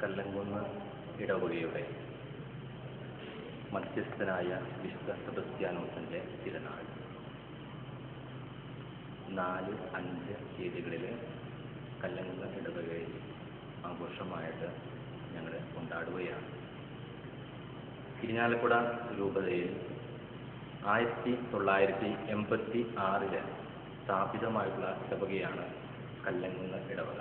കല്ലങ്കുന്ന് ഇടവകയുടെ മധ്യസ്ഥനായ വിശുദ്ധ സെബസ്ത്യാനോസിൻ്റെ തിരുനാൾ 4-5 തീയതികളിൽ കല്ലങ്കുന്ന് ഇടവകയിൽ ആഘോഷമായിട്ട് ഞങ്ങൾ കൊണ്ടാടുകയാണ്. ഇരിഞ്ഞാലക്കുട രൂപതയിൽ 1986 സ്ഥാപിതമായിട്ടുള്ള ഇടവകയാണ് കല്ലങ്കുന്ന് ഇടവക.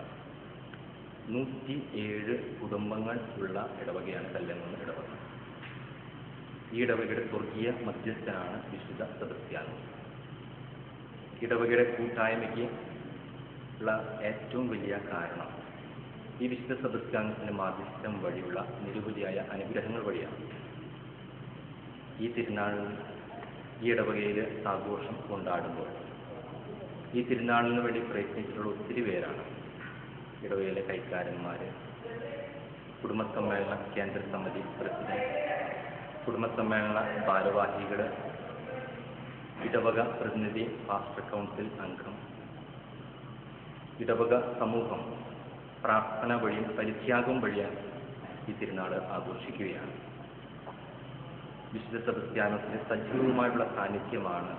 107 കുടുംബങ്ങൾ ഉള്ള ഇടവകയാണ് കല്ലങ്കുന്ന് ഇടവക. ഈ ഇടവകയുടെ സ്വർഗീയ മധ്യസ്ഥനാണ് വിശുദ്ധ സെബസ്ത്യാനോസ്. ഇടവകയുടെ കൂട്ടായ്മയ്ക്ക് ഉള്ള ഏറ്റവും വലിയ കാരണം ഈ വിശുദ്ധ സെബസ്ത്യാനോസിന്റെ മാധ്യസ്ഥം വഴിയുള്ള നിരവധിയായ അനുഗ്രഹങ്ങൾ വഴിയാണ്. ഈ തിരുനാളിൽ ഈ ഇടവകയിൽ ആഘോഷം കൊണ്ടാടുമ്പോൾ ഈ തിരുനാളിന് വേണ്ടി പ്രയത്നിച്ചിട്ടുള്ള ഒത്തിരി പേരാണ്. ഇടവകയിലെ കൈക്കാരന്മാർ, കുടുംബസമ്മേളന കേന്ദ്ര സമിതി പ്രസിഡന്റ്, കുടുംബസമ്മേളന ഭാരവാഹികൾ, ഇടവക പ്രതിനിധി, പാസ്റ്റർ കൗൺസിൽ അംഗം, ഇടവക സമൂഹം പ്രാർത്ഥന വഴിയും പരിത്യാഗം വഴിയും ഈ തിരുനാൾ ആഘോഷിക്കുകയാണ്. വിശുദ്ധ സെബസ്ത്യാനോസിന്റെ സജീവമായിട്ടുള്ള സാന്നിധ്യമാണ്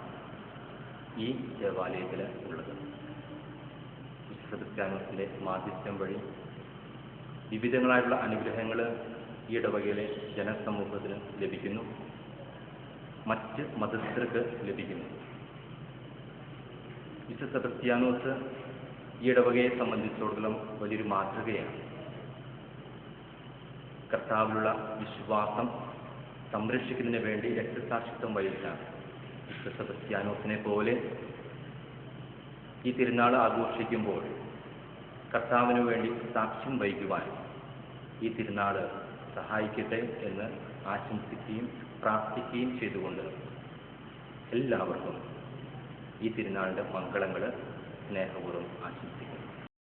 ഈ ദേവാലയത്തിൽ ഉള്ളത്. വിശുദ്ധ സെബസ്ത്യാനോസിന്റെ മാധ്യസ്ഥ്യം വഴി വിവിധങ്ങളായിട്ടുള്ള അനുഗ്രഹങ്ങൾ ഈ ഇടവകയിലെ ജനസമൂഹത്തിന് ലഭിക്കുന്നു, മറ്റ് മതസ്ഥർക്ക് ലഭിക്കുന്നു. വിശുദ്ധ സെബസ്ത്യാനോസ് ഈ ഇടവകയെ സംബന്ധിച്ചിടത്തോളം വലിയൊരു മാതൃകയാണ്. കർത്താവിലുള്ള വിശ്വാസം സംരക്ഷിക്കുന്നതിന് വേണ്ടി രക്തസാക്ഷിത്വം വഹിച്ച വിശുദ്ധ സെബസ്ത്യാനോസിനെ പോലെ ഈ തിരുനാൾ ആഘോഷിക്കുമ്പോൾ കർത്താവിന് വേണ്ടി സാക്ഷ്യം വഹിക്കുവാൻ ഈ തിരുനാൾ സഹായിക്കട്ടെ എന്ന് ആശംസിക്കുകയും പ്രാർത്ഥിക്കുകയും ചെയ്തുകൊണ്ട് എല്ലാവർക്കും ഈ തിരുനാളിൻ്റെ മംഗളങ്ങൾ സ്നേഹപൂർവ്വം ആശംസിക്കുന്നു.